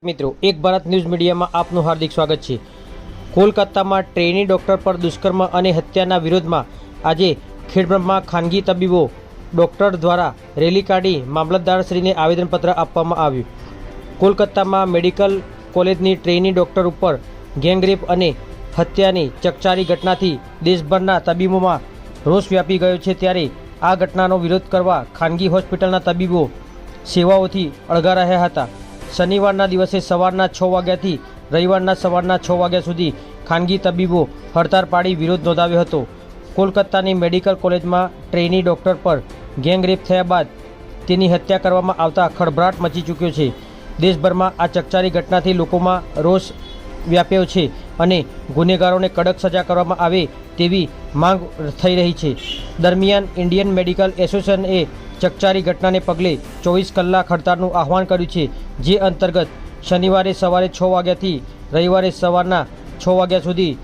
મિત્રો એક ભારત ન્યૂઝ મીડિયામાં આપનું હાર્દિક સ્વાગત છે। કોલકાતામાં ટ્રેની ડોક્ટર પર દુષ્કર્મ અને હત્યાના વિરોધમાં આજે ખેડબ્રહ્મા ખાનગી તબીબો ડોક્ટર દ્વારા રેલી કાઢી મામલતદારશ્રીને આવેદનપત્ર આપવામાં આવ્યું। કોલકાતામાં મેડિકલ કોલેજની ટ્રેની ડોક્ટર ઉપર ગેંગરેપ અને હત્યાની ચકચારી ઘટનાથી દેશભરના તબીબોમાં રોષ વ્યાપી ગયો છે। ત્યારે આ ઘટનાનો વિરોધ કરવા ખાનગી હોસ્પિટલના તબીબો સેવાઓથી અળગા રહ્યા હતા। શનિવારના દિવસે સવારના 6 વાગ્યાથી રવિવારના સવારના 6 વાગ્યા સુધી ખાનગી તબીબો હડતાળ પાડી વિરોધ નોંધાવ્યો હતો। કોલકાતાની મેડિકલ કોલેજમાં ટ્રેની ડૉક્ટર પર ગેંગરેપ થયા બાદ તેની હત્યા કરવામાં આવતા ખળભળાટ મચી ચૂક્યો છે। દેશભરમાં આ ચકચારી ઘટનાથી લોકોમાં રોષ વ્યાપ્યો છે અને ગુનેગારોને કડક સજા કરવામાં આવે તેવી માંગ થઈ રહી છે। દરમિયાન ઇન્ડિયન મેડિકલ એસોસિએશને ચકચારી ઘટનાને પગલે 24 કલાક હડતાળનું આહવાન કર્યું છે, જે અંતર્ગત શનિવારે સવારે 6 વાગ્યાથી રવિવારે સવારના 6 વાગ્યા સુધી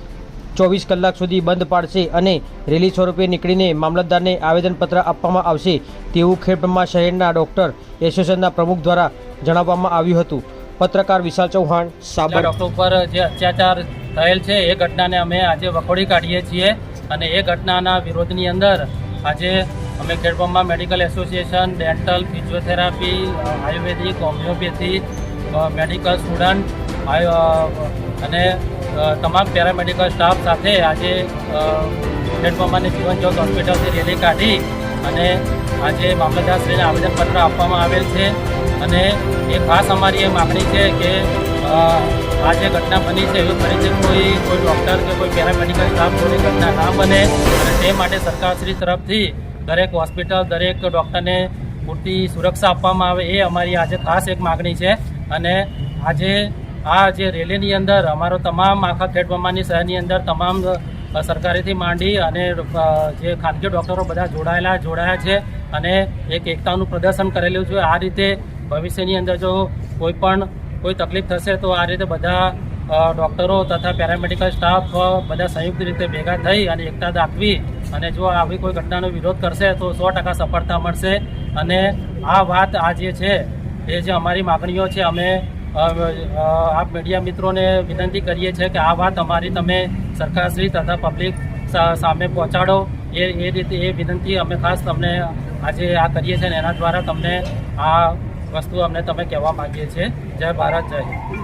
24 કલાક સુધી બંધ પાડશે અને રેલી સ્વરૂપે નીકળીને મામલતદારને આવેદનપત્ર આપવામાં આવશે તેવું ખેડબ્રહ્મા શહેરના ડૉક્ટર એસોસિએશનના પ્રમુખ દ્વારા જણાવવામાં આવ્યું હતું। પત્રકાર વિશાલ ચૌહાણ, સાબર। ડૉક્ટર ઉપર જે અત્યાચાર થયેલ છે એ ઘટનાને અમે આજે વખોડી કાઢીએ છીએ અને એ ઘટનાના વિરોધની અંદર આજે અમે Khedbrahma medical association, dental, physiotherapy, Ayurvedic, homeopathy, medical student અને તમામ પેરામેડિકલ સ્ટાફ સાથે આજે ખેડબ્રહ્માની જીવન જ્યોત હોસ્પિટલથી રેલી કાઢી અને આજે મામલતદારશ્રીને આવેદનપત્ર આપવામાં આવેલ છે। અને એ ખાસ અમારી એ માગણી છે કે આ જે ઘટના બની છે એવી ફરીથી કોઈ ડૉક્ટર કે કોઈ પેરામેડિકલ સ્ટાફ જોડે ઘટના ના બને અને તે માટે સરકારશ્રી તરફથી દરેક હોસ્પિટલ, દરેક ડૉક્ટરને પૂરતી સુરક્ષા આપવામાં આવે એ અમારી આજે ખાસ એક માગણી છે। અને આજે આ જે રેલીની અંદર અમારો તમામ આખા ખેડબ્રહ્માની શહેરની અંદર તમામ સરકારીથી માંડી અને જે ખાનગી ડૉક્ટરો બધા જોડાયા છે અને એક એકતાનું પ્રદર્શન કરેલું છે। આ રીતે ભવિષ્યની અંદર જો કોઈ તકલીફ થશે તો આ રીતે બધા ડૉક્ટરો તથા પેરામેડિકલ સ્ટાફ બધા સંયુક્ત રીતે ભેગા થઈ અને એકતા દાખવી અને જો આવી કોઈ ઘટનાનો વિરોધ કરશે તો 100% સફળતા મળશે। અને આ વાત આ જે છે એ જે અમારી માગણીઓ છે અમે આપ મીડિયા મિત્રોને વિનંતી કરીએ છીએ કે આ વાત અમારી તમે સરકારશ્રી તથા પબ્લિક સામે પહોંચાડો એ રીતે એ વિનંતી અમે ખાસ તમને આજે આ કરીએ છીએ અને એના દ્વારા તમને આ વસ્તુ અમને તમે કહેવા માગીએ છીએ। જય ભારત, જય હિન્દ।